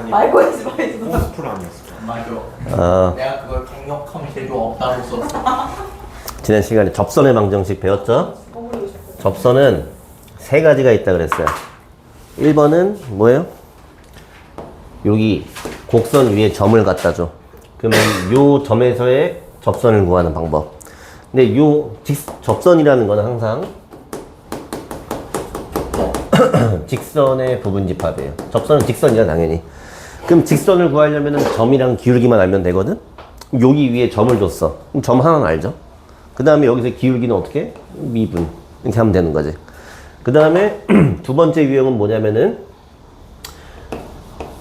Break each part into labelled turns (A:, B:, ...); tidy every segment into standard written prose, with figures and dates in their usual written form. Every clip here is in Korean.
A: 말고 했지 말고.
B: 홈스쿨 아니었어?
C: 맞아. 내가 그걸 강력함 제조 없다고 썼어.
D: 지난 시간에 접선의 방정식 배웠죠? 접선은 세 가지가 있다 그랬어요. 1번은 뭐예요? 여기 곡선 위에 점을 갖다 줘. 그러면 요 점에서의 접선을 구하는 방법. 근데 요 접선이라는 건 항상 직선의 부분집합이에요. 접선은 직선이야 당연히. 그럼 직선을 구하려면 점이랑 기울기만 알면 되거든? 여기 위에 점을 줬어. 그럼 점 하나는 알죠? 그 다음에 여기서 기울기는 어떻게? 미분. 이렇게 하면 되는 거지. 그 다음에 두 번째 유형은 뭐냐면은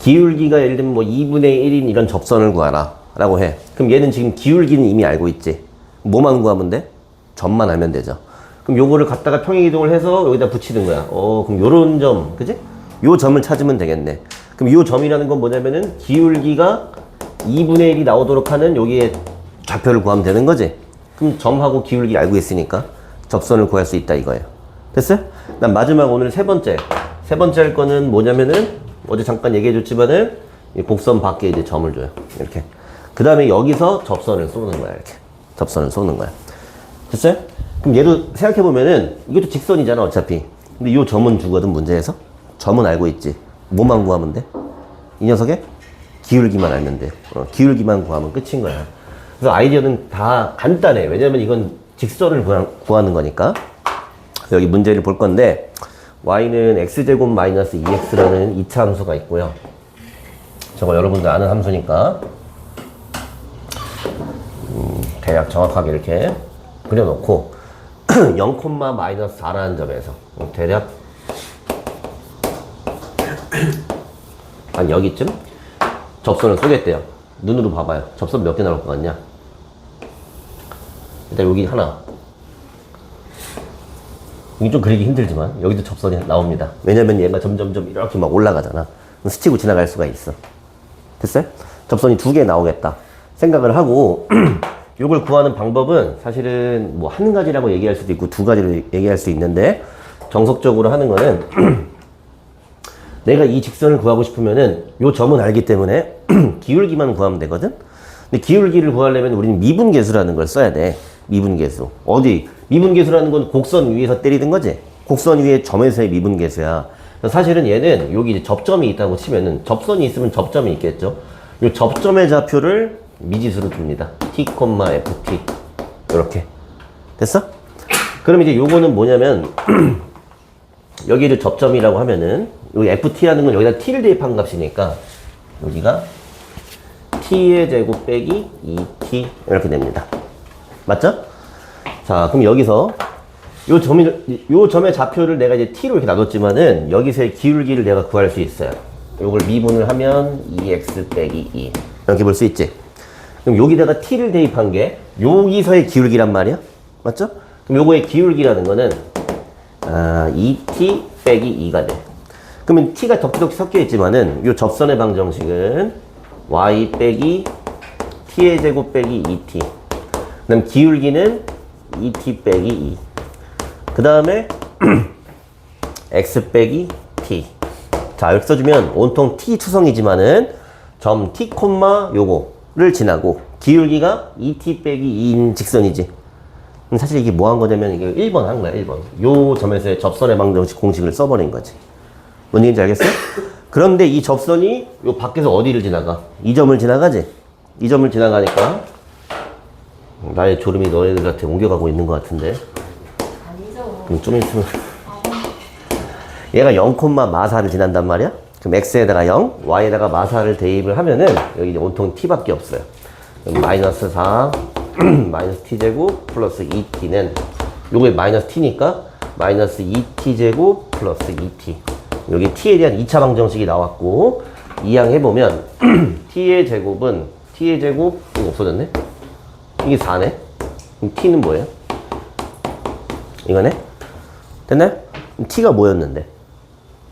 D: 기울기가 예를 들면 뭐 2분의 1인 이런 접선을 구하라 라고 해. 그럼 얘는 지금 기울기는 이미 알고 있지. 뭐만 구하면 돼? 점만 알면 되죠. 그럼 요거를 갖다가 평행이동을 해서 여기다 붙이는 거야. 그럼 요런 점, 그지? 요 점을 찾으면 되겠네. 그럼 요 점이라는 건 뭐냐면은 기울기가 2분의 1이 나오도록 하는 여기에 좌표를 구하면 되는 거지. 그럼 점하고 기울기 알고 있으니까 접선을 구할 수 있다 이거예요. 됐어요? 난 마지막 오늘 세 번째 할 거는 뭐냐면은 어제 잠깐 얘기해 줬지만은 곡선 밖에 이제 점을 줘요. 이렇게. 그 다음에 여기서 접선을 쏘는 거야. 이렇게. 접선을 쏘는 거야. 됐어요? 그럼 얘도 생각해보면은 이것도 직선이잖아 어차피. 근데 요 점은 주거든 문제에서. 점은 알고 있지. 뭐만 구하면 돼? 이 녀석의 기울기만 알면 돼. 기울기만 구하면 끝인 거야. 그래서 아이디어는 다 간단해. 왜냐면 이건 직선을 구하는 거니까. 여기 문제를 볼 건데 y는 x제곱 마이너스 2x라는 2차 함수가 있고요. 저거 여러분들 아는 함수니까 대략 정확하게 이렇게 그려놓고 0, 마이너스 4라는 점에서 대략 한 여기쯤 접선을 쏘겠대요. 눈으로 봐봐요. 접선 몇 개 나올 것 같냐? 일단 여기 하나. 이게 좀 그리기 힘들지만 여기도 접선이 나옵니다. 왜냐면 얘가 점점점 이렇게 막 올라가잖아. 스치고 지나갈 수가 있어. 됐어요? 접선이 2개 나오겠다 생각을 하고 이걸 구하는 방법은 사실은 뭐 한 가지라고 얘기할 수도 있고 2가지로 얘기할 수 있는데 정석적으로 하는 거는 내가 이 직선을 구하고 싶으면은 요 점은 알기 때문에 기울기만 구하면 되거든? 근데 기울기를 구하려면 우리는 미분계수라는 걸 써야 돼. 미분계수. 어디? 미분계수라는 건 곡선 위에서 때리는 거지? 곡선 위에 점에서의 미분계수야. 사실은 얘는 여기 이제 접점이 있다고 치면은 접선이 있으면 접점이 있겠죠? 이 접점의 좌표를 미지수로 둡니다. t, ft. 이렇게. 됐어? 그럼 이제 요거는 뭐냐면 여기를 접점이라고 하면은 여기 ft라는 건 여기다 t를 대입한 값이니까 여기가 t의 제곱 빼기 2t 이렇게 됩니다. 맞죠? 자, 그럼 여기서 요 점의 좌표를 내가 이제 t로 이렇게 놔뒀지만은 여기서의 기울기를 내가 구할 수 있어요. 요걸 미분을 하면 2x 빼기 2 이렇게 볼 수 있지. 그럼 여기다가 t를 대입한 게 여기서의 기울기란 말이야. 맞죠? 그럼 요거의 기울기라는 거는 2t 빼기 2가 돼. 그러면 t가 덕지덕지 섞여 있지만은 요 접선의 방정식은 y 빼기 t의 제곱 빼기 2t. 그다음 기울기는 2t 빼기 2. 그 다음에 x 빼기 t. 자, 이렇게 써주면 온통 t 추성이지만은 점 t, 요거를 지나고 기울기가 2t 빼기 2인 직선이지. 사실 이게 뭐 한 거냐면 이게 1번 한 거야, 1번. 요 점에서의 접선의 방정식 공식을 써버린 거지. 뭔 얘기인지 알겠어요? 그런데 이 접선이 요 밖에서 어디를 지나가? 이 점을 지나가지? 이 점을 지나가니까 나의 졸음이 너희들한테 옮겨가고 있는 것 같은데.
A: 아니죠.
D: 그럼 좀 있으면 얘가 0, 마사를 지난단 말이야? 그럼 x에다가 0, y에다가 마사를 대입을 하면은 여기 이제 온통 t밖에 없어요. 그럼 마이너스 4 마이너스 t제곱 플러스 2t는 요게 마이너스 t니까 마이너스 2t제곱 플러스 2t. 여기 t에 대한 2차 방정식이 나왔고 이항해보면 t의 제곱 이거 없어졌네? 이게 4네? 그럼 t는 뭐예요? 이거네? 됐나요? t가 뭐였는데?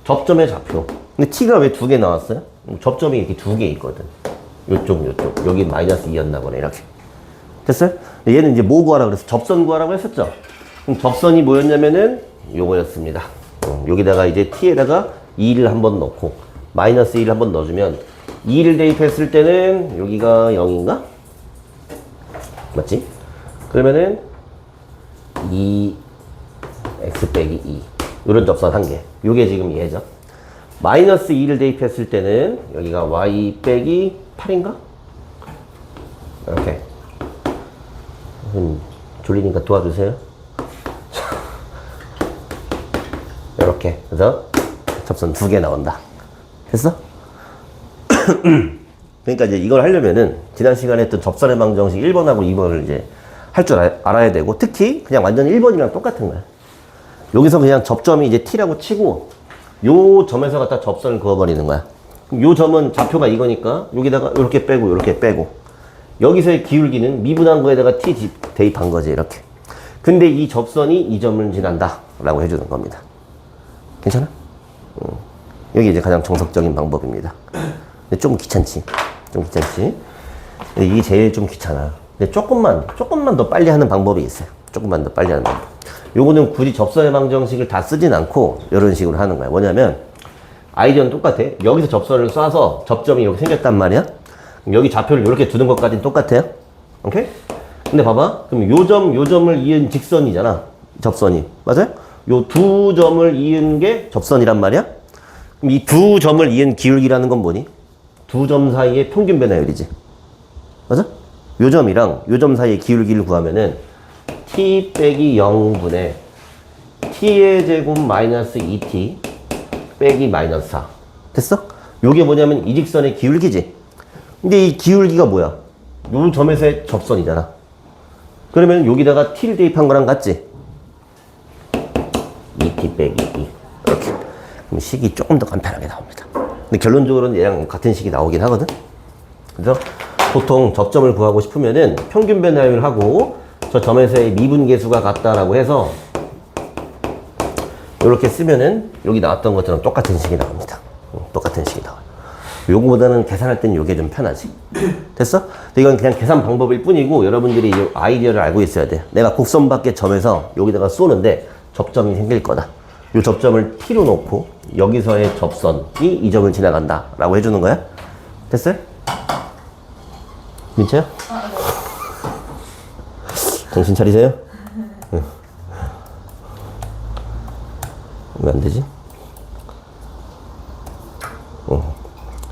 D: 접점의 좌표. 근데 t가 왜 2개 나왔어요? 접점이 이렇게 2개 있거든. 요쪽. 여기 마이너스 2였나 보네, 이렇게. 됐어요? 얘는 이제 뭐 구하라고 그래서 접선 구하라고 했었죠? 그럼 접선이 뭐였냐면은 요거였습니다. 여기다가 이제 t에다가 2를 한번 넣고 마이너스 1을 한번 넣어주면 2를 대입했을 때는 여기가 0인가? 맞지? 그러면은 2x 빼기 2 이런 접선 한 개. 요게 지금 얘죠. 마이너스 2를 대입했을 때는 여기가 y 빼기 8인가? 이렇게. 졸리니까 도와주세요. 이렇게. 그래서 접선 2개 나온다. 됐어? 그러니까 이제 이걸 하려면은 지난 시간에 했던 접선의 방정식 1번하고 2번을 이제 할 줄 알아야 되고, 특히 그냥 완전 1번이랑 똑같은 거야. 여기서 그냥 접점이 이제 t라고 치고 요 점에서 갖다 접선을 그어버리는 거야. 그럼 요 점은 좌표가 이거니까 여기다가 이렇게 빼고 이렇게 빼고, 여기서의 기울기는 미분한 거에다가 t 대입한 거지 이렇게. 근데 이 접선이 이 점을 지난다 라고 해주는 겁니다. 괜찮아? 여기 이제 가장 정석적인 방법입니다. 근데 좀 귀찮지? 좀 귀찮지? 근데 이게 제일 좀 귀찮아. 근데 조금만 더 빨리 하는 방법이 있어요. 조금만 더 빨리 하는 방법. 요거는 굳이 접선의 방정식을 다 쓰진 않고 이런 식으로 하는 거야. 뭐냐면 아이디어는 똑같아. 여기서 접선을 쏴서 접점이 이렇게 생겼단 말이야. 그럼 여기 좌표를 이렇게 두는 것까지는 똑같아요. 오케이? 근데 봐봐. 그럼 요 점을 이은 직선이잖아. 접선이. 맞아요? 요 두 점을 이은 게 접선이란 말이야. 그럼 이 두 점을 이은 기울기라는 건 뭐니? 두 점 사이의 평균 변화율이지. 맞아? 요 점이랑 요 점 사이의 기울기를 구하면은 t 빼기 0분의 t의 제곱 마이너스 2t 빼기 마이너스 4. 됐어? 요게 뭐냐면 이 직선의 기울기지. 근데 이 기울기가 뭐야? 요 점에서의 접선이잖아. 그러면 여기다가 t를 대입한 거랑 같지? 2t 빼기 2. 이렇게. 그럼 식이 조금 더 간편하게 나옵니다. 근데 결론적으로는 얘랑 같은 식이 나오긴 하거든? 그래서 보통 접점을 구하고 싶으면은 평균 변화율하고 저 점에서의 미분계수가 같다라고 해서 이렇게 쓰면은 여기 나왔던 것처럼 똑같은 식이 나옵니다. 똑같은 식이 나와요. 요거보다는 계산할 때는 요게 좀 편하지. 됐어? 근데 이건 그냥 계산 방법일 뿐이고 여러분들이 이 아이디어를 알고 있어야 돼. 내가 곡선 밖의 점에서 여기다가 쏘는데 접점이 생길 거다. 이 접점을 t로 놓고 여기서의 접선이 이 점을 지나간다 라고 해주는 거야. 됐어요? 민채야? 정신 차리세요. 응. 왜 안 되지?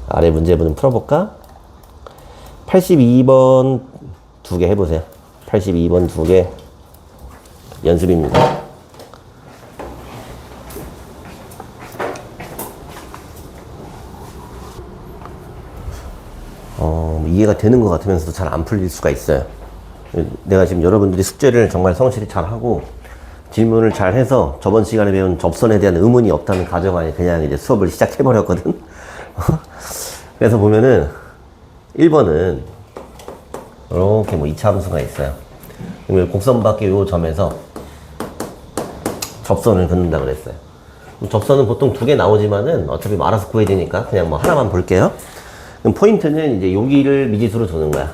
D: 아래 문제분은 풀어볼까? 82번 2개 해보세요. 82번 2개 연습입니다. 이해가 되는 것 같으면서도 잘 안 풀릴 수가 있어요. 내가 지금 여러분들이 숙제를 정말 성실히 잘 하고 질문을 잘 해서 저번 시간에 배운 접선에 대한 의문이 없다는 가정하에 그냥 이제 수업을 시작해버렸거든. 그래서 보면은 1번은 이렇게 뭐 2차 함수가 있어요. 그러면 곡선 밖의 요 점에서 접선을 긋는다 그랬어요. 접선은 보통 2개 나오지만은 어차피 뭐 알아서 구해야 되니까 그냥 뭐 하나만 볼게요. 그럼 포인트는 이제 여기를 미지수로 두는 거야.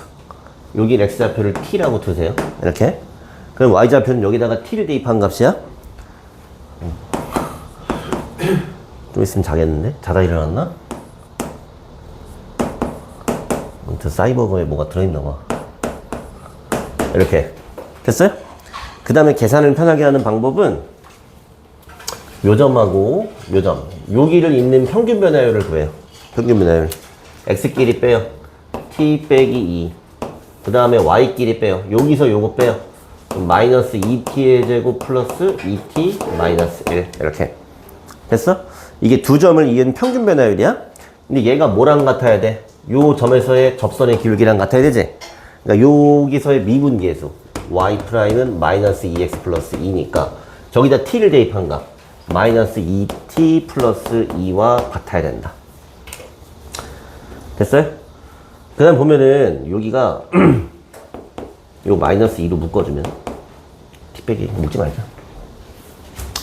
D: 여기 x좌표를 t라고 두세요. 이렇게. 그럼 y좌표는 여기다가 t를 대입한 값이야. 좀 있으면 자겠는데? 자다 일어났나? 아무튼 사이버거에 뭐가 들어있나 봐. 이렇게. 됐어요? 그 다음에 계산을 편하게 하는 방법은 요 점하고 요 점. 여기를 있는 평균 변화율을 구해요. 평균 변화율. x끼리 빼요. t 빼기 2. 그 다음에 y끼리 빼요. 여기서 요거 빼요. 마이너스 2t의 제곱 플러스 2t 마이너스 1. 이렇게. 됐어? 이게 두 점을 이은 평균 변화율이야? 근데 얘가 뭐랑 같아야 돼? 요 점에서의 접선의 기울기랑 같아야 되지? 그러니까 여기서의 미분계수. y'은 마이너스 2x 플러스 2니까 저기다 t를 대입한 값. 마이너스 2t 플러스 2와 같아야 된다. 됐어요? 그 다음 보면은 여기가 요 마이너스 2로 묶어주면 t 빼기 묶지 말자.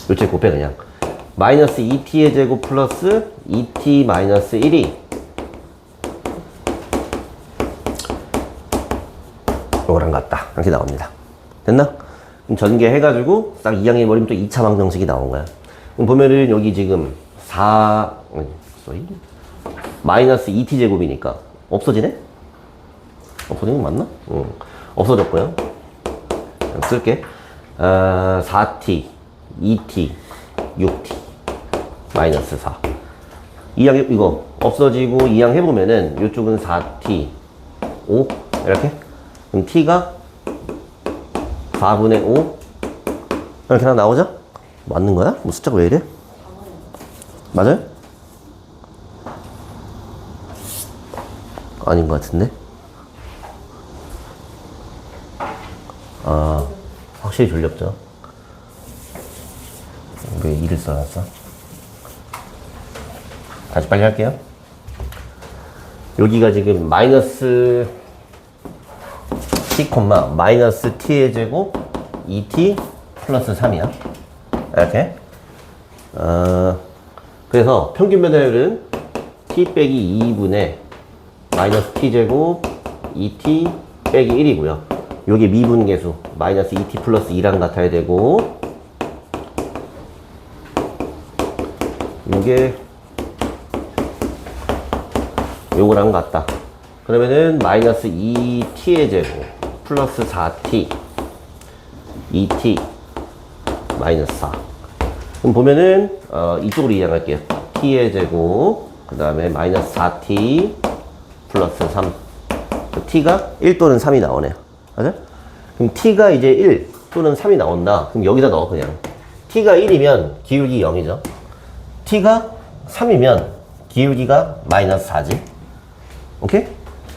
D: 요체 곱해 그냥. 마이너스 2t의 제곱 플러스 2t 마이너스 1이 요거랑 같다. 이렇게 나옵니다. 됐나? 그럼 전개해가지고 딱 이항해버리면 또 2차 방정식이 나온 거야. 그럼 보면은 여기 지금 마이너스 2t 제곱이니까 없어지네? 없어지는 거 맞나? 응. 없어졌고요. 쓸게. 4t, 2t, 6t, 마이너스 4. 이항 이거 없어지고 이항 해보면은 이쪽은 4t, 5 이렇게. 그럼 t가 4분의 5 이렇게 하나 나오죠? 맞는 거야? 뭐 숫자가 왜 이래? 맞아요? 아닌 것 같은데? 아, 확실히 졸렸죠? 왜 2를 써놨어? 다시 빨리 할게요. 여기가 지금 마이너스 t, 마이너스 t의 제곱 2t 플러스 3이야. 이렇게. 그래서 평균 변화율은 t 빼기 2분의 마이너스 t 제곱 2t 빼기 1이고요. 요게 미분계수 마이너스 2t 플러스 2랑 같아야 되고, 요게 요거랑 같다. 그러면은 마이너스 2t의 제곱 플러스 4t 2t 마이너스 4. 그럼 보면은 이쪽으로 이항할게요. t의 제곱 그 다음에 마이너스 4t 플러스 3. t가 1 또는 3이 나오네요. 맞아? 그럼 t가 이제 1 또는 3이 나온다. 그럼 여기다 넣어 그냥. t가 1이면 기울기 0이죠. t가 3이면 기울기가 마이너스 4지. 오케이?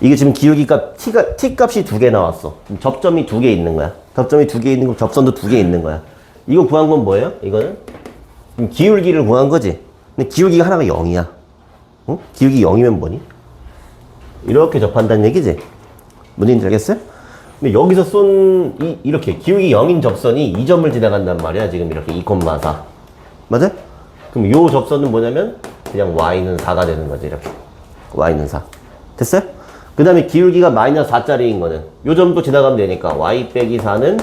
D: 이게 지금 기울기 값, t 값이 2개 나왔어. 접점이 2개 있는 거야. 접점이 2개 있는 거, 접선도 2개 있는 거야. 이거 구한 건 뭐예요? 이거는? 기울기를 구한 거지. 근데 기울기가 하나가 0이야. 응? 기울기 0이면 뭐니? 이렇게 접한다는 얘기지? 뭔 얘기인지 알겠어요? 근데 여기서 이렇게 기울기 0인 접선이 이 점을 지나간단 말이야. 지금 이렇게 2,4. 맞아? 그럼 요 접선은 뭐냐면 그냥 y는 4가 되는 거지. 이렇게. y는 4. 됐어요? 그 다음에 기울기가 마이너스 4짜리인 거는 요 점도 지나가면 되니까 y 빼기 4는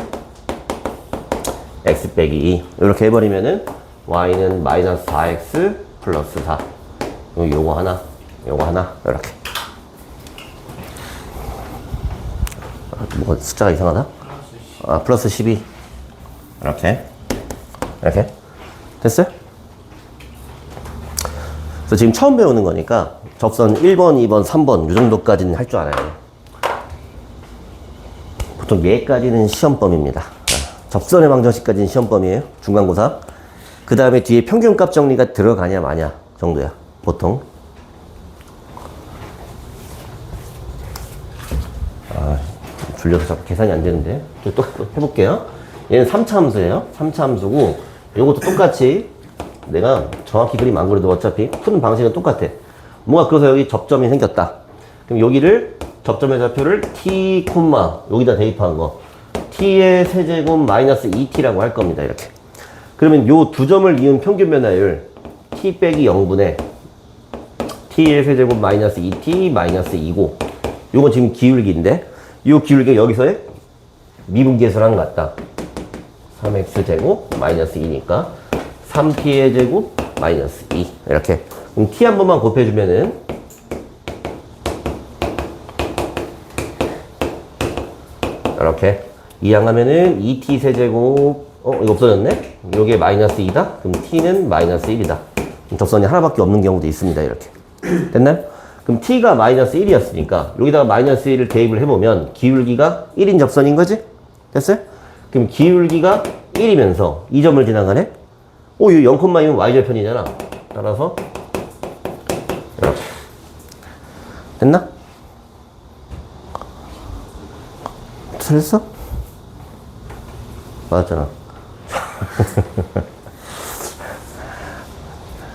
D: x 빼기 2 이렇게 해버리면은 y는 마이너스 4x 플러스 4. 요거 하나 이렇게. 뭐가 숫자가 이상하다? 아, 플러스 12 이렇게 됐어요? 그래서 지금 처음 배우는 거니까 접선 1번, 2번, 3번 이 정도까지는 할 줄 알아요. 보통 얘까지는 시험범입니다. 접선의 방정식까지는 시험범이에요. 중간고사. 그 다음에 뒤에 평균값 정리가 들어가냐 마냐 정도야. 보통. 줄여서 자꾸 계산이 안 되는데. 또 해볼게요. 얘는 3차 함수예요. 3차 함수고 요것도 똑같이 내가 정확히 그림 안 그려도 어차피 푸는 방식은 똑같아. 뭔가 그래서 여기 접점이 생겼다. 그럼 여기를 접점의 좌표를 t, 여기다 대입한 거 t의 세제곱 마이너스 2t라고 할 겁니다. 이렇게. 그러면 요 두 점을 이은 평균 변화율 t 빼기 0분의 t의 세제곱 마이너스 2t 마이너스 2고 요건 지금 기울기인데 요 기울기가 여기서의 미분계수랑 같다. 3x제곱 마이너스 2니까 3t의 제곱 마이너스 2 이렇게. 그럼 t 한 번만 곱해주면은 이렇게 이항하면은 2t 세제곱 이거 없어졌네? 요게 마이너스 2다? 그럼 t는 마이너스 1이다. 접선이 하나밖에 없는 경우도 있습니다. 이렇게. 됐나요? 그럼 t가 마이너스 1이었으니까 여기다가 마이너스 1을 대입을 해보면 기울기가 1인 접선인 거지? 됐어요? 그럼 기울기가 1이면서 이 점을 지나가네? 이 0,2면 y절편이잖아. 따라서 이렇게. 됐나? 틀렸어? 맞았잖아.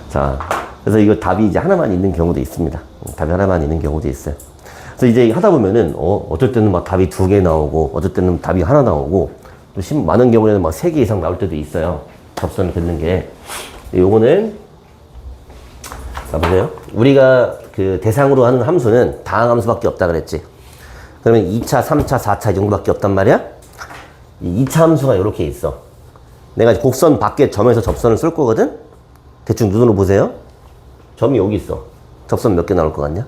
D: 자, 그래서 이거 답이 이제 하나만 있는 경우도 있습니다. 답이 하나만 있는 경우도 있어요. 그래서 이제 하다 보면은, 어쩔 때는 막 답이 2개 나오고, 어쩔 때는 답이 하나 나오고, 또 많은 경우에는 막 3개 이상 나올 때도 있어요. 접선을 긋는 게. 요거는, 자, 보세요. 우리가 그 대상으로 하는 함수는 다항함수밖에 없다 그랬지. 그러면 2차, 3차, 4차 이 정도밖에 없단 말이야? 이 2차 함수가 이렇게 있어. 내가 곡선 밖에 점에서 접선을 쓸 거거든? 대충 눈으로 보세요. 점이 여기 있어. 접선 몇 개 나올 것 같냐?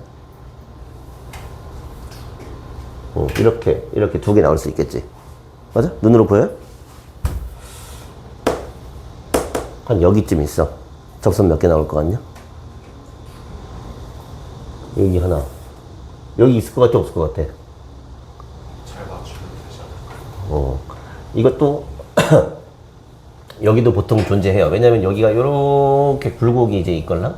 D: 이렇게 2개 나올 수 있겠지. 맞아? 눈으로 보여요? 한 여기쯤 있어. 접선 몇 개 나올 것 같냐? 여기 하나. 여기 있을 것 같아, 없을 것 같아?
C: 잘 맞추면 되지 않을까요?
D: 이것도 여기도 보통 존재해요. 왜냐면 여기가 이렇게 굴곡이 이제 있걸랑?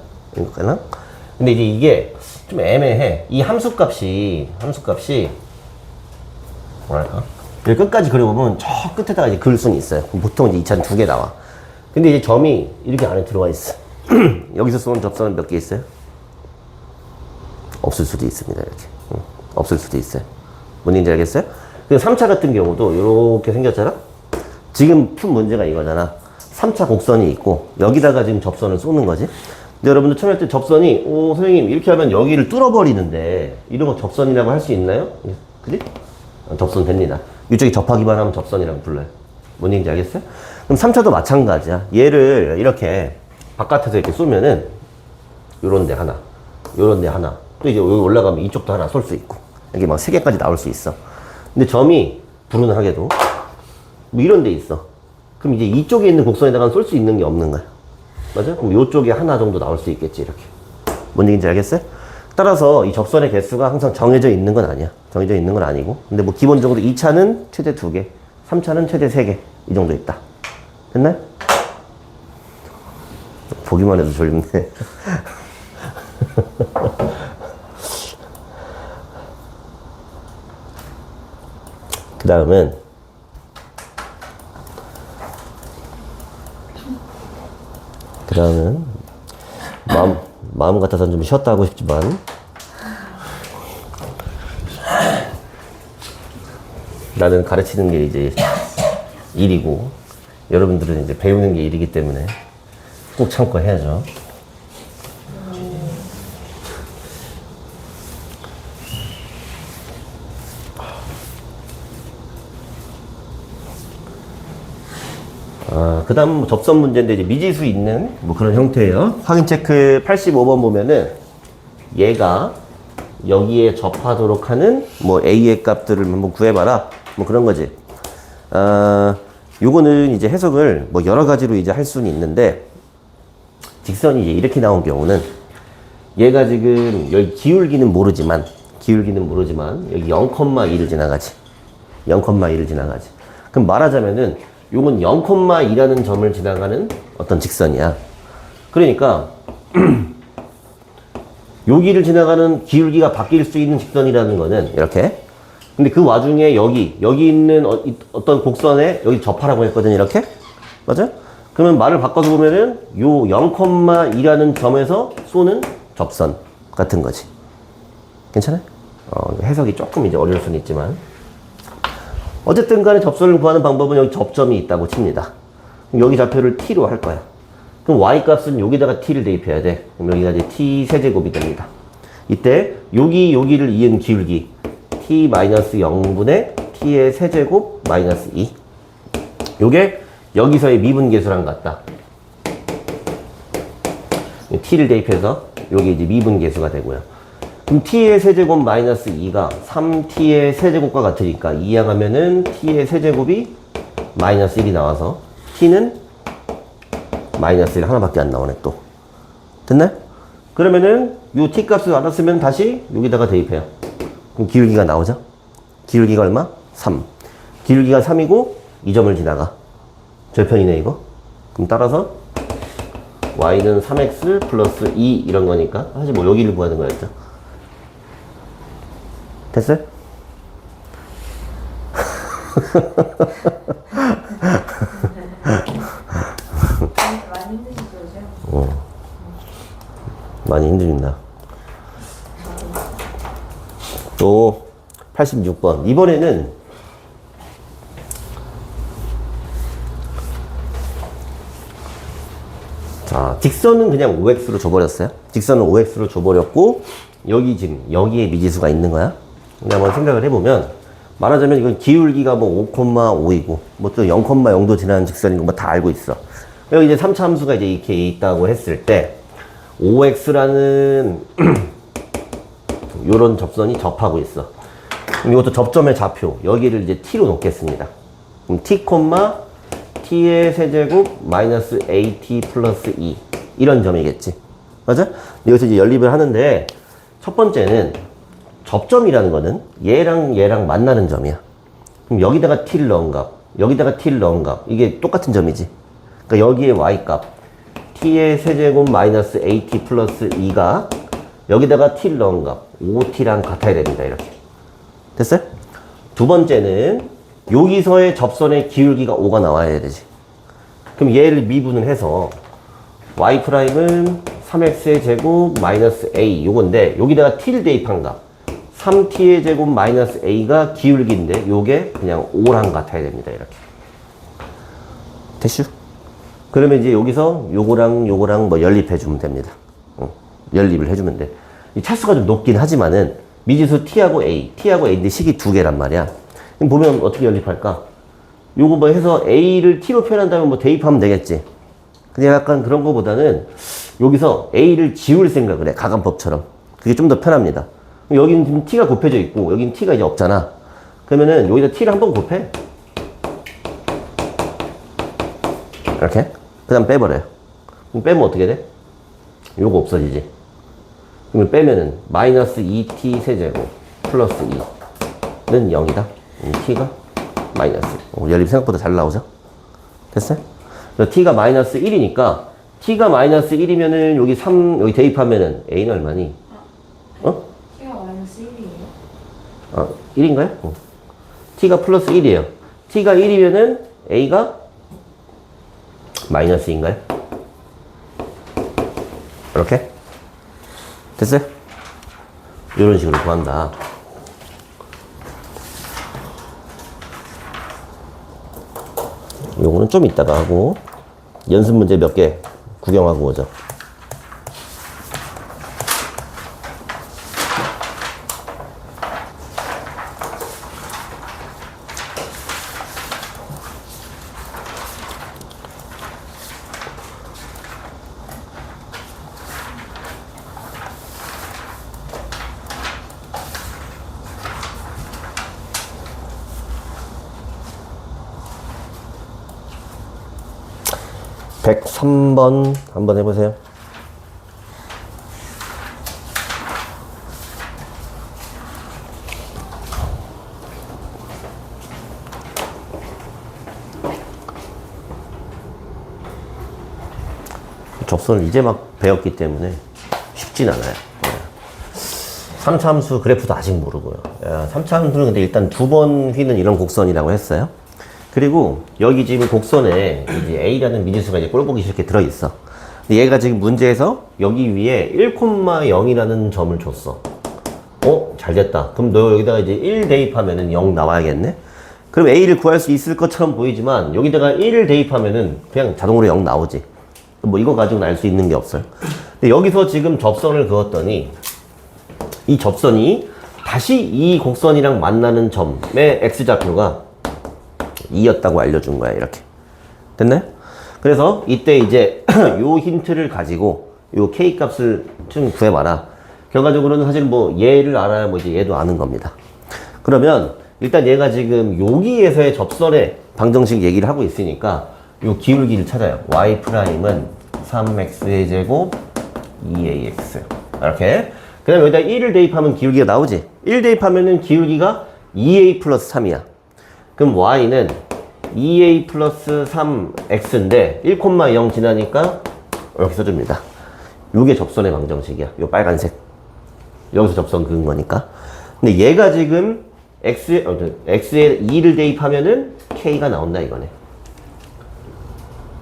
D: 근데 이제 이게 좀 애매해. 이 함수값이 뭐랄까? 여기 끝까지 그려보면 저 끝에다가 이제 그을 수는 있어요. 보통 이제 2차는 2개 나와. 근데 이제 점이 이렇게 안에 들어와 있어. 여기서 쏘는 접선은 몇 개 있어요? 없을 수도 있습니다. 이렇게. 없을 수도 있어요. 뭔 얘기인지 알겠어요? 그 3차 같은 경우도 이렇게 생겼잖아? 지금 푼 문제가 이거잖아. 3차 곡선이 있고 여기다가 지금 접선을 쏘는 거지. 근데 여러분들 처음 할 때 접선이 선생님 이렇게 하면 여기를 뚫어버리는데 이런 거 접선이라고 할 수 있나요? 그지? 접선 됩니다. 이쪽이 접하기만 하면 접선이라고 불러요. 뭔 얘기인지 알겠어요? 그럼 3차도 마찬가지야. 얘를 이렇게 바깥에서 이렇게 쏘면은 요런 데 하나, 요런 데 하나, 또 이제 여기 올라가면 이쪽도 하나 쏠 수 있고 이게 막 3개까지 나올 수 있어. 근데 점이 불운하게도 뭐 이런 데 있어. 그럼 이제 이쪽에 있는 곡선에다가 쏠 수 있는 게 없는 거야. 맞아? 그럼 요쪽에 하나 정도 나올 수 있겠지, 이렇게. 뭔 얘기인지 알겠어요? 따라서 이 접선의 개수가 항상 정해져 있는 건 아니야. 정해져 있는 건 아니고. 근데 뭐 기본적으로 2차는 최대 2개, 3차는 최대 3개. 이 정도 있다. 됐나요? 보기만 해도 졸립네. 그 다음은 마음 같아서는 좀 쉬었다 하고 싶지만 나는 가르치는 게 이제 일이고 여러분들은 이제 배우는 게 일이기 때문에 꼭 참고 해야죠. 그 다음 접선 문제인데 이제 미지수 있는 뭐 그런 형태예요. 확인 체크 85번 보면은 얘가 여기에 접하도록 하는 뭐 A의 값들을 한번 구해봐라. 뭐 그런 거지. 요거는 이제 해석을 뭐 여러 가지로 이제 할 수는 있는데 직선이 이제 이렇게 나온 경우는 얘가 지금 여기 기울기는 모르지만 여기 0,2를 지나가지. 0,2를 지나가지. 그럼 말하자면은 요건 0,2라는 점을 지나가는 어떤 직선이야. 그러니까 여기를 지나가는 기울기가 바뀔 수 있는 직선이라는 거는 이렇게. 근데 그 와중에 여기 있는 어떤 곡선에 여기 접하라고 했거든, 이렇게. 맞아? 그러면 말을 바꿔서 보면은 요 0,2라는 점에서 쏘는 접선 같은 거지. 괜찮아요? 해석이 조금 이제 어려울 수는 있지만. 어쨌든 간에 접선을 구하는 방법은 여기 접점이 있다고 칩니다. 그럼 여기 좌표를 t로 할 거야. 그럼 y 값은 여기다가 t를 대입해야 돼. 그럼 여기가 이제 t 세제곱이 됩니다. 이때 여기를 이은 기울기 t-0분의 t의 세제곱 마이너스 2. 요게 여기서의 미분계수랑 같다. t를 대입해서 요게 이제 미분계수가 되고요. 그럼 t의 세제곱 마이너스 2가 3t의 세제곱과 같으니까 이항하면은 t의 세제곱이 마이너스 1이 나와서 t는 마이너스 1 하나밖에 안 나오네 또. 됐나요? 그러면은 요 t 값을 알았으면 다시 여기다가 대입해요. 그럼 기울기가 나오죠? 기울기가 얼마? 3. 기울기가 3이고 이 점을 지나가. 절편이네 이거. 그럼 따라서 y는 3x 플러스 2 이런 거니까 사실 뭐 여기를 구하는 거였죠. 됐어요?
A: 많이 힘드신 거죠?
D: 많이 힘듭니다. 또 86번. 이번에는 자, 직선은 그냥 5x로 줘버렸어요. 직선은 5x로 줘버렸고 여기 지금 여기에 미지수가 있는 거야. 근데 한번 생각을 해보면 말하자면 이건 기울기가 뭐 5,5이고 뭐 또 0,0도 지나는 직선인 거 뭐 다 알고 있어. 여기 이제 3차 함수가 이제 이렇게 있다고 했을 때 OX라는 요런 접선이 접하고 있어. 그럼 이것도 접점의 좌표, 여기를 이제 T로 놓겠습니다. 그럼 T, T의 세제곱 마이너스 AT 플러스 E. 이런 점이겠지. 맞아? 여기서 이제 연립을 하는데, 첫 번째는 접점이라는 거는 얘랑 만나는 점이야. 그럼 여기다가 T를 넣은 값, 여기다가 T를 넣은 값, 이게 똑같은 점이지. 그러니까 여기에 Y 값, T의 세제곱 마이너스 AT 플러스 E가 여기다가 T를 넣은 값, 5T랑 같아야 됩니다. 이렇게. 됐어요? 두 번째는 여기서의 접선의 기울기가 5가 나와야 되지. 그럼 얘를 미분을 해서 Y'은 3X의 제곱 마이너스 A 요건데 여기다가 T를 대입한 값 3T의 제곱 마이너스 A가 기울기인데 요게 그냥 5랑 같아야 됩니다. 이렇게. 됐슈? 그러면 이제 여기서 요거랑 뭐 연립해주면 됩니다. 연립을 해주면 돼. 이 차수가 좀 높긴 하지만은 미지수 T하고 A인데 식이 두 개란 말이야. 그럼 보면 어떻게 연립할까? 요거 뭐 해서 A를 T로 표현한다면 뭐 대입하면 되겠지. 근데 약간 그런 거보다는 여기서 A를 지울 생각을 해. 가감법처럼. 그게 좀 더 편합니다. 여기는 지금 T가 곱해져 있고 여기는 T가 이제 없잖아. 그러면은 여기다 T를 한번 곱해. 이렇게. 그 다음 빼버려요. 그럼 빼면 어떻게 돼? 요거 없어지지. 그러면 빼면은 마이너스 2T 세제곱 플러스 2는 0이다. T가 마이너스. 연립 생각보다 잘 나오죠? 됐어요? T가 마이너스 1이니까 T가 마이너스 1이면은 여기 3 여기 대입하면은 A는 얼마니?
A: T가 마이너스 1이에요?
D: 1인가요? T가 플러스 1이에요. T가 1이면은 A가 마이너스인가요? 이렇게? 됐어요? 이런 식으로 구한다. 요거는 좀 이따가 하고 연습 문제 몇 개 구경하고 오죠. (103번) 한번 해보세요. 접선을 이제 막 배웠기 때문에 쉽진 않아요. 3차 함수 그래프도 아직 모르고요. 3차 함수는 근데 일단 두 번 휘는 이런 곡선이라고 했어요. 그리고 여기 지금 곡선에 이제 A라는 미지수가 이제 꼴보기 싫게 들어있어. 근데 얘가 지금 문제에서 여기 위에 1,0이라는 점을 줬어. 잘 됐다. 그럼 너 여기다가 이제 1 대입하면은 0 나와야겠네? 그럼 A를 구할 수 있을 것처럼 보이지만 여기다가 1을 대입하면은 그냥 자동으로 0 나오지. 뭐 이거 가지고는 알 수 있는 게 없어요. 근데 여기서 지금 접선을 그었더니 이 접선이 다시 이 곡선이랑 만나는 점의 X좌표가 2였다고 알려준 거야. 이렇게. 됐나요? 그래서 이때 이제 요 힌트를 가지고 요 K 값을 좀 구해봐라. 결과적으로는 사실 뭐 얘를 알아야 뭐 이제 얘도 아는 겁니다. 그러면 일단 얘가 지금 여기에서의 접선의 방정식 얘기를 하고 있으니까 요 기울기를 찾아요. Y 프라임은 3x의 제곱 2ax. 이렇게. 그 다음에 여기다 1을 대입하면 기울기가 나오지. 1 대입하면은 기울기가 2a 플러스 3이야. 그럼 y는 2a 플러스 3x인데 1,0 지나니까 이렇게 써줍니다. 요게 접선의 방정식이야. 요 빨간색. 여기서 접선 그은 거니까. 근데 얘가 지금 x에 2를 대입하면은 k가 나온다 이거네.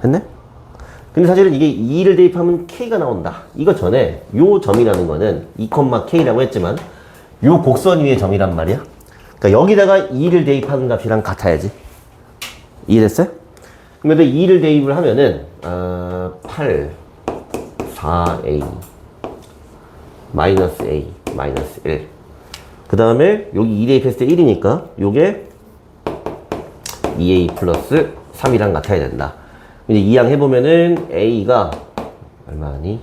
D: 했네? 근데 사실은 이게 2를 대입하면 k가 나온다. 이거 전에 요 점이라는 거는 2,k라고 했지만 요 곡선 위의 점이란 말이야. 그러니까 여기다가 2를 대입하는 값이랑 같아야지. 이해됐어요? 그럼 여기다 2를 대입을 하면은 8, 4a 마이너스 a 마이너스 1. 그 다음에 여기 2 대입했을 때 1이니까 요게 2a 플러스 3이랑 같아야 된다. 이제 이항 해보면은 a가 얼마니?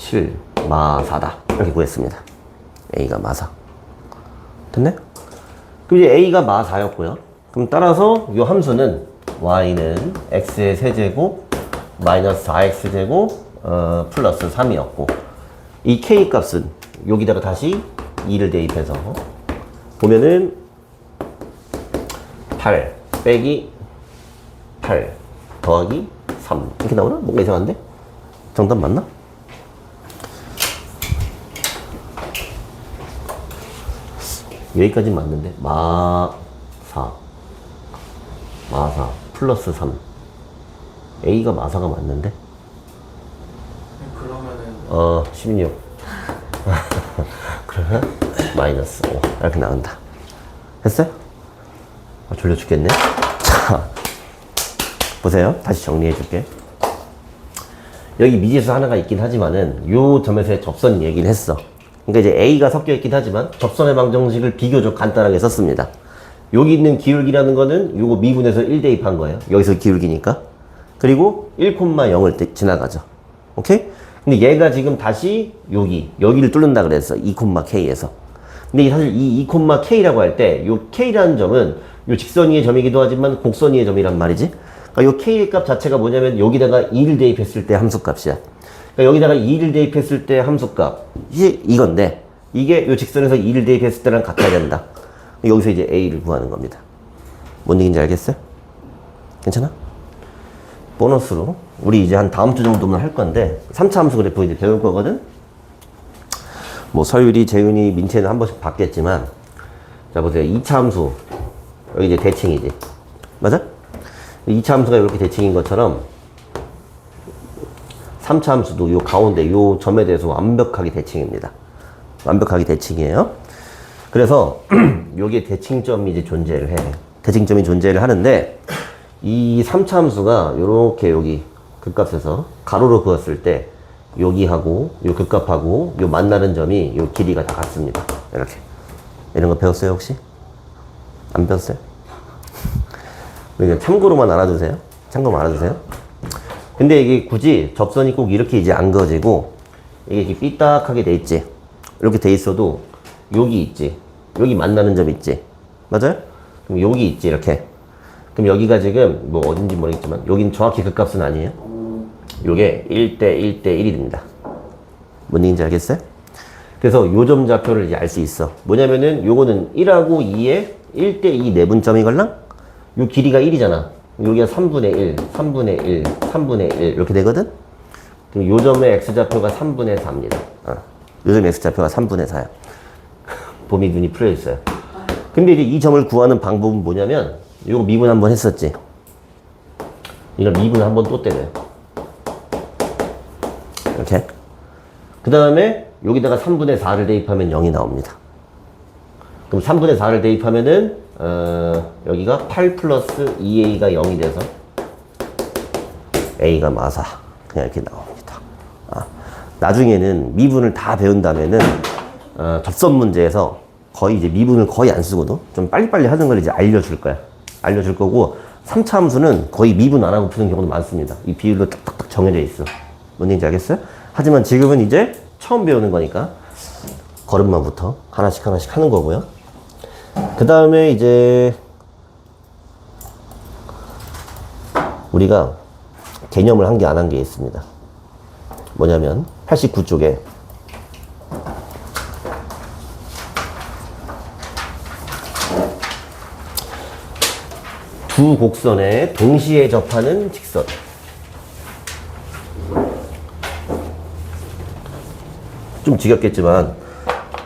D: 7 마사다 이렇게 구했습니다. A가 마사. 됐네? 그럼 이제 A가 마사였고요. 그럼 따라서 이 함수는 Y는 X의 세제곱 마이너스 4X제곱 플러스 3이었고 이 K 값은 여기다가 다시 2를 대입해서 보면은 8 빼기 8 더하기 3 이렇게 나오나? 뭔가 이상한데? 정답 맞나? 여기까지 맞는데 마사 플러스 3 A가 마사가 맞는데?
C: 그러면은
D: 16 그러면 마이너스 5 이렇게 나온다. 됐어요? 졸려 죽겠네. 자 보세요. 다시 정리해 줄게. 여기 미지수 하나가 있긴 하지만은 요 점에서의 접선 얘기를 했어. 그러니까 이제 A가 섞여 있긴 하지만 접선의 방정식을 비교적 간단하게 썼습니다. 여기 있는 기울기라는 거는 요거 미분해서 1 대입한 거예요. 여기서 기울기니까. 그리고 1,0을 지나가죠. 오케이? 근데 얘가 지금 다시 여기를 뚫는다 그랬어. 2,K에서. 근데 사실 이 2,K라고 할 때 요 K라는 점은 요 직선 위의 점이기도 하지만 곡선 위의 점이란 말이지. 그러니까 요 K의 값 자체가 뭐냐면 여기다가 2를 대입했을 때 함수값이야. 그러니까 여기다가 2를 대입했을 때 함수값이 이건데 이게 요 직선에서 2를 대입했을 때랑 같아야 된다. 여기서 이제 A를 구하는 겁니다. 뭔 얘기인지 알겠어요? 괜찮아? 보너스로 우리 이제 한 다음 주 정도면 할 건데 3차 함수 그래프 이제 배울 거거든? 뭐 서율이, 재윤이, 민채는 한 번씩 봤겠지만 자 보세요. 2차 함수 여기 이제 대칭이지. 맞아? 2차 함수가 이렇게 대칭인 것처럼 3차 함수도 요 가운데 요 점에 대해서 완벽하게 대칭입니다. 완벽하게 대칭이에요. 그래서 여기에 대칭점이 이제 존재를 해. 대칭점이 존재를 하는데 이 3차 함수가 요렇게 여기 극값에서 가로로 그었을 때 여기하고 요 극값하고 요 만나는 점이 요 길이가 다 같습니다. 이렇게. 이런 거 배웠어요 혹시? 안 배웠어요? 그냥 참고로만 알아두세요. 참고만 알아두세요. 근데 이게 굳이 접선이 꼭 이렇게 이제 안 그어지고 이게 이렇게 삐딱하게 돼 있지. 이렇게 돼 있어도 여기 있지. 여기 만나는 점 있지. 맞아요? 그럼 여기 있지 이렇게. 그럼 여기가 지금 뭐 어딘지 모르겠지만 여긴 정확히 그 값은 아니에요. 요게 1대 1대 1이 됩니다. 뭔 얘기인지 알겠어요? 그래서 요 점 좌표를 이제 알 수 있어. 뭐냐면은 요거는 1하고 2에 1대 2 내분점이 걸랑? 요 길이가 1이잖아. 여기가 3분의 1, 3분의 1, 3분의 1 이렇게 되거든? 그럼 요 점의 x좌표가 3분의 4입니다. 요 점의 x좌표가 3분의 4야. 봄이 눈이 풀려있어요. 근데 이제 이 점을 구하는 방법은 뭐냐면 요거 미분 한번 했었지. 이걸 미분 한번 또 때려요. 이렇게. 그 다음에 여기다가 3분의 4를 대입하면 0이 나옵니다. 그럼 3분의 4를 대입하면은 여기가 8 플러스 2a가 0이 돼서 a가 마사 그냥 이렇게 나옵니다. 나중에는 미분을 다 배운 다음에는 접선 문제에서 거의 이제 미분을 거의 안 쓰고도 좀 빨리빨리 하는 걸 이제 알려줄 거야. 알려줄 거고 3차 함수는 거의 미분 안 하고 푸는 경우도 많습니다. 이 비율로 딱딱딱 정해져 있어. 뭔 얘기인지 알겠어요? 하지만 지금은 이제 처음 배우는 거니까 걸음마부터 하나씩 하나씩 하는 거고요. 그 다음에 이제 우리가 개념을 한 개 안 한 게 있습니다. 뭐냐면 89쪽에 두 곡선에 동시에 접하는 직선. 좀 지겹겠지만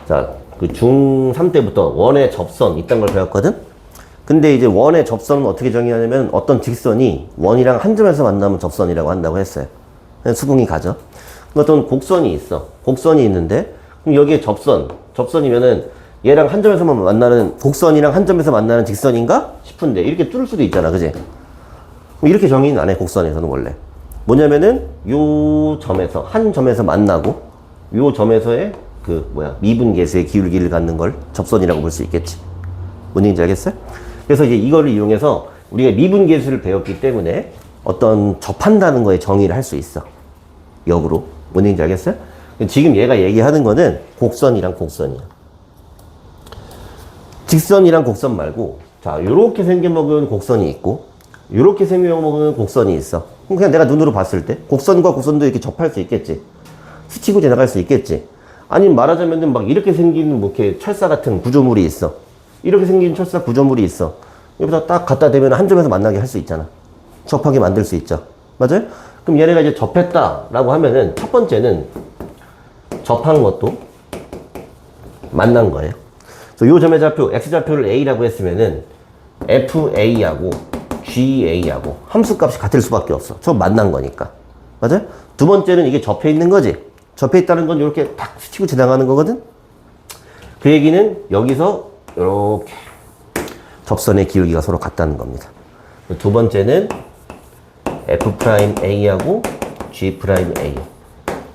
D: 자, 그 중3 때부터 원의 접선 이딴 걸 배웠거든? 근데 이제 원의 접선은 어떻게 정의하냐면 어떤 직선이 원이랑 한 점에서 만나면 접선이라고 한다고 했어요. 수긍이 가죠. 어떤 곡선이 있어. 곡선이 있는데 그럼 여기에 접선이면은 얘랑 한 점에서만 만나는 곡선이랑 한 점에서 만나는 직선인가 싶은데 이렇게 뚫을 수도 있잖아. 그지? 이렇게 정의는 안 해. 곡선에서는 원래 뭐냐면은 요 점에서 한 점에서 만나고 요 점에서의 미분계수의 기울기를 갖는 걸 접선이라고 볼 수 있겠지. 뭔 얘기인지 알겠어요? 그래서 이제 이거를 이용해서 우리가 미분계수를 배웠기 때문에 어떤 접한다는 거에 정의를 할 수 있어. 역으로. 뭔 얘기인지 알겠어요? 지금 얘가 얘기하는 거는 곡선이랑 곡선이야. 직선이랑 곡선 말고, 자, 요렇게 생겨먹은 곡선이 있고, 요렇게 생겨먹은 곡선이 있어. 그럼 그냥 내가 눈으로 봤을 때, 곡선과 곡선도 이렇게 접할 수 있겠지. 스치고 지나갈 수 있겠지. 아니면 말하자면은 막 이렇게 생긴 뭐 이렇게 철사 같은 구조물이 있어. 이렇게 생긴 철사 구조물이 있어. 여기다 딱 갖다 대면 한 점에서 만나게 할 수 있잖아. 접하게 만들 수 있죠. 맞아요? 그럼 얘네가 이제 접했다라고 하면은 첫 번째는 접한 것도 만난 거예요. 그래서 이 점의 좌표, x좌표를 a라고 했으면은 fa하고 ga하고 함수값이 같을 수밖에 없어. 저 만난 거니까. 맞아요? 두 번째는 이게 접해 있는 거지. 접해 있다는 건 이렇게 탁 스치고 지나가는 거거든. 그 얘기는 여기서 이렇게 접선의 기울기가 서로 같다는 겁니다. 두 번째는 f'a하고 g'a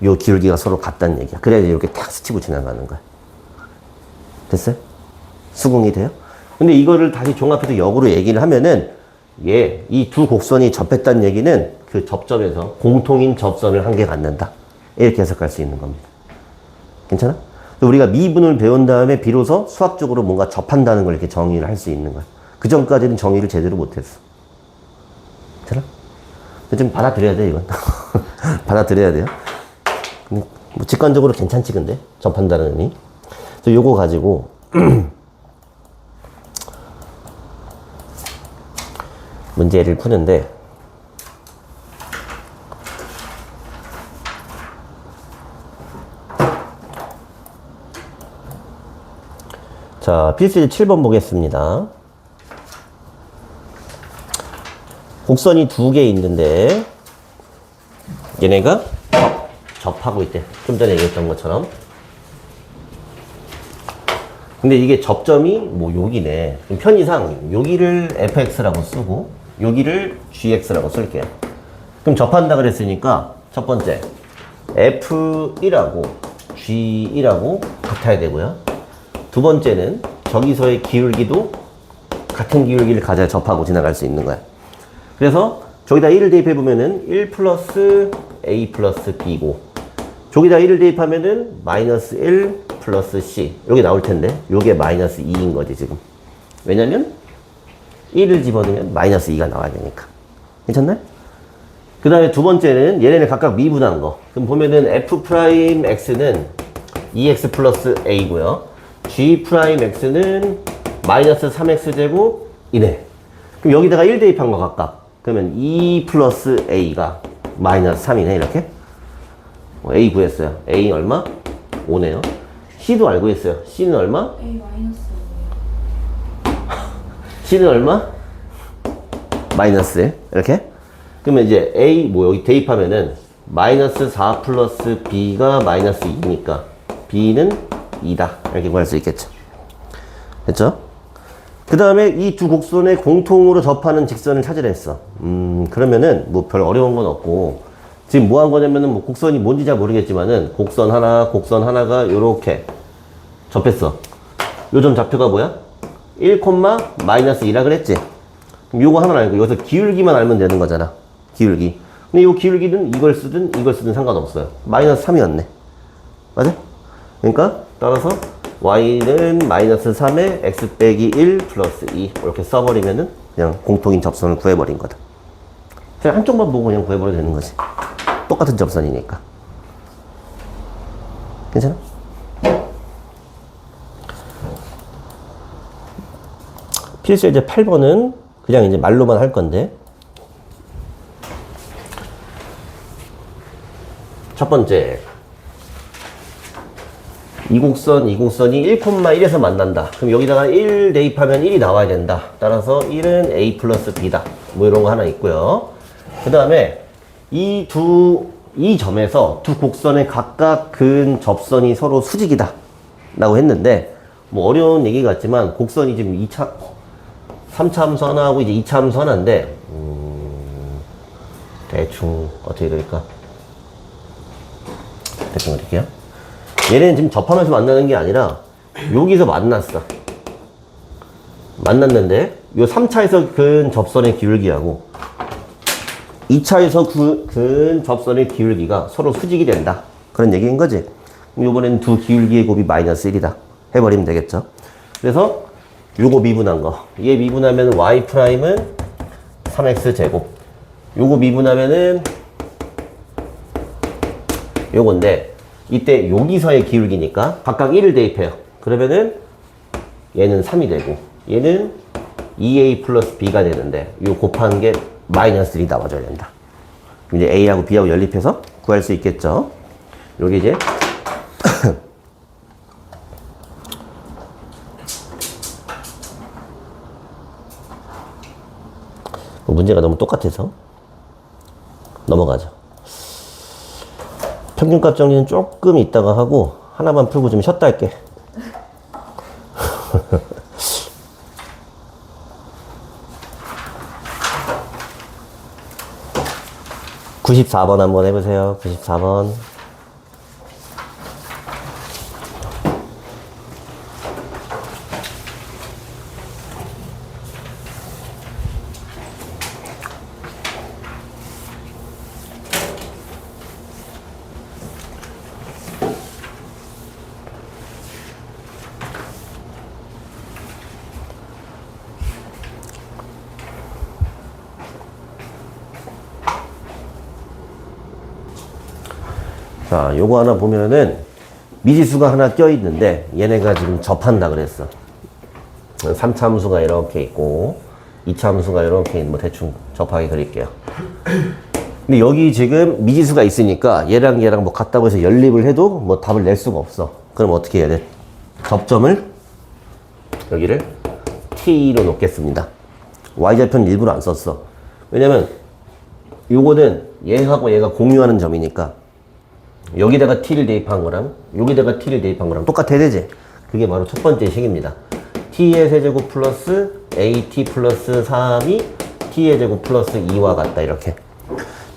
D: 요 기울기가 서로 같다는 얘기야. 그래야 이렇게 탁 스치고 지나가는 거야. 됐어요? 수긍이 돼요? 근데 이거를 다시 종합해서 역으로 얘기를 하면은 이 두 곡선이 접했다는 얘기는 그 접점에서 공통인 접선을 한 개 갖는다. 이렇게 해석할 수 있는 겁니다. 괜찮아? 우리가 미분을 배운 다음에 비로소 수학적으로 뭔가 접한다는 걸 이렇게 정의를 할 수 있는 거야. 그 전까지는 정의를 제대로 못했어. 괜찮아? 좀 받아들여야 돼, 이건. 받아들여야 돼요. 뭐 직관적으로 괜찮지, 근데? 접한다는 의미. 그래서 요거 가지고, 문제를 푸는데, 자, 필수 7번 보겠습니다. 곡선이 두 개 있는데 얘네가 접하고 있대. 좀 전에 얘기했던 것처럼. 근데 이게 접점이 뭐 여기네. 편의상 여기를 fx라고 쓰고 여기를 gx라고 쓸게요. 그럼 접한다 그랬으니까 첫 번째 f1하고 g1하고 같아야 되고요. 두 번째는 저기서의 기울기도 같은 기울기를 가져야 접하고 지나갈 수 있는 거야. 그래서 저기다 1을 대입해보면은 1 플러스 a 플러스 b고 저기다 1을 대입하면은 마이너스 1 플러스 c 여기 나올 텐데 요게 마이너스 2인 거지 지금. 왜냐면 1을 집어넣으면 마이너스 2가 나와야 되니까. 괜찮나요? 그 다음에 두 번째는 얘네를 각각 미분한 거. 그럼 보면은 f'x는 2x 플러스 a고요. g'x는 마이너스 3x제곱 이네. 그럼 여기다가 1 대입한 거 각각. 그러면 2 플러스 a가 마이너스 3이네 이렇게. a 구했어요. a 얼마? 5네요. c도 알고 있어요. c는 얼마?
A: A 마이너스
D: c는 얼마? 마이너스 1 이렇게. 그러면 이제 a 뭐 여기 대입하면은 마이너스 4 플러스 b가 마이너스 2니까 b는 2다 이렇게 구할 수 있겠죠. 됐죠? 그 다음에 이 두 곡선의 공통으로 접하는 직선을 찾으라 했어. 그러면은 뭐 별 어려운 건 없고 지금 뭐 한 거냐면은 뭐 곡선이 뭔지 잘 모르겠지만은 곡선 하나가 요렇게 접했어. 요 점 좌표가 뭐야? 1, 마이너스 2라 그랬지? 그럼 요거 하나를 알고 여기서 기울기만 알면 되는 거잖아. 기울기. 근데 요 기울기는 이걸 쓰든 상관없어요. 마이너스 3이었네. 맞아? 그러니까 따라서 y는 마이너스 3에 x 빼기 1 플러스 2 이렇게 써버리면은 그냥 공통인 접선을 구해버린 거다. 그냥 한쪽만 보고 그냥 구해버려도 되는 거지. 똑같은 접선이니까. 괜찮아? 필수 이제 8번은 그냥 이제 말로만 할 건데 첫 번째 이 곡선이 1,1에서 만난다. 그럼 여기다가 1 대입하면 1이 나와야 된다. 따라서 1은 a 플러스 b다. 뭐 이런 거 하나 있고요. 그 다음에 이 점에서 두 곡선의 각각 근 접선이 서로 수직이다. 라고 했는데 뭐 어려운 얘기 같지만 곡선이 지금 3차 하나하고 이제 2차 하나인데 대충 어떻게 될까? 대충 어떻게요? 얘네는 지금 접하면서 만나는 게 아니라 여기서 만났어. 만났는데 요 3차에서 근 접선의 기울기하고 2차에서 근 접선의 기울기가 서로 수직이 된다. 그런 얘기인 거지. 요번엔 두 기울기의 곱이 마이너스 1이다. 해버리면 되겠죠. 그래서 요거 미분한 거. 얘 미분하면 y 프라임은 3x 제곱. 요거 미분하면은 요건데 이때 여기서의 기울기니까 각각 1을 대입해요. 그러면은 얘는 3이 되고 얘는 2a 플러스 b가 되는데 요 곱한 게 마이너스 1이 나와줘야 된다. 이제 a하고 b하고 연립해서 구할 수 있겠죠. 요게 이제 문제가 너무 똑같아서 넘어가죠. 평균값 정리는 조금 이따가 하고 하나만 풀고 좀 쉬었다 할게. (94번) 한번 해보세요. 94번. 자, 요거 하나 보면은 미지수가 하나 껴있는데 얘네가 지금 접한다 그랬어. 3차 함수가 이렇게 있고 2차 함수가 이렇게 뭐 대충 접하게 그릴게요. 근데 여기 지금 미지수가 있으니까 얘랑 얘랑 뭐 같다고 해서 연립을 해도 뭐 답을 낼 수가 없어. 그럼 어떻게 해야 돼? 접점을 여기를 t로 놓겠습니다. y좌표는 일부러 안 썼어. 왜냐면 요거는 얘하고 얘가 공유하는 점이니까 여기다가 t를 대입한 거랑 여기다가 t를 대입한 거랑 똑같아야 되지. 그게 바로 첫 번째 식입니다. t의 세제곱 플러스 at 플러스 3이 t의 제곱 플러스 2와 같다. 이렇게.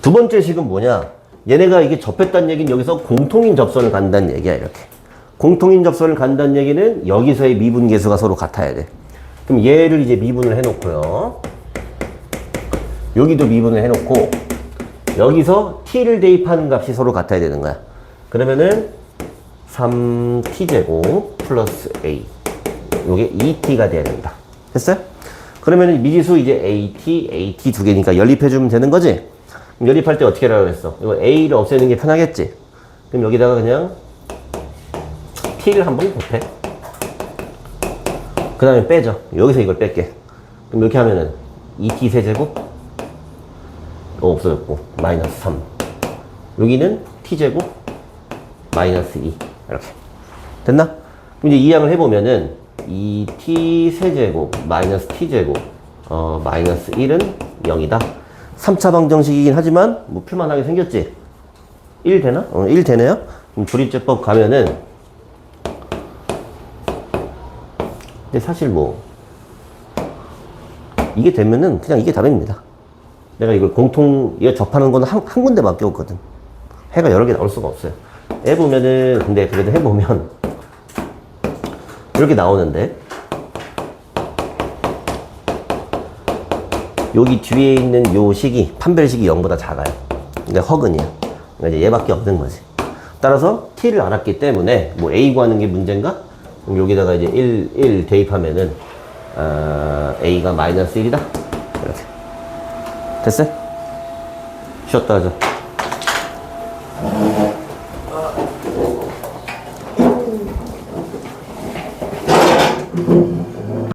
D: 두 번째 식은 뭐냐? 얘네가 이게 접했다는 얘기는 여기서 공통인 접선을 간다는 얘기야. 이렇게. 공통인 접선을 간다는 얘기는 여기서의 미분계수가 서로 같아야 돼. 그럼 얘를 이제 미분을 해놓고요. 여기도 미분을 해놓고 여기서 t를 대입하는 값이 서로 같아야 되는 거야. 그러면은 3t제곱 플러스 a 요게 2t가 돼야 된다. 됐어요? 그러면은 미지수 이제 at 두 개니까 연립해주면 되는 거지? 그럼 연립할 때 어떻게 하라고 했어? 이거 a를 없애는 게 편하겠지? 그럼 여기다가 그냥 t를 한번 곱해. 그 다음에 빼죠. 여기서 이걸 뺄게. 그럼 이렇게 하면은 2t 세제곱 없어졌고 마이너스 3 여기는 t제곱 마이너스 2 이렇게 됐나? 그럼 이제 이항을 해보면은 2t 세제곱 마이너스 t제곱 마이너스 1은 0이다 3차 방정식이긴 하지만 뭐 풀만하게 생겼지? 1 되나? 1 되네요? 그럼 조립제법 가면은 근데 사실 뭐 이게 되면은 그냥 이게 답입니다. 내가 이걸 이거 접하는 거는 한 군데밖에 없거든. 해가 여러 개 나올 수가 없어요. 해보면은, 근데 그래도 해보면, 이렇게 나오는데, 여기 뒤에 있는 요 식이, 판별식이 0보다 작아요. 근데 허근이야. 그러니까 이제 얘밖에 없는 거지. 따라서 t를 알았기 때문에, 뭐 a 구하는 게 문제인가? 그럼 여기다가 이제 1 대입하면은, a가 마이너스 1이다? 이렇게. 됐어요? 쉬었다 하자.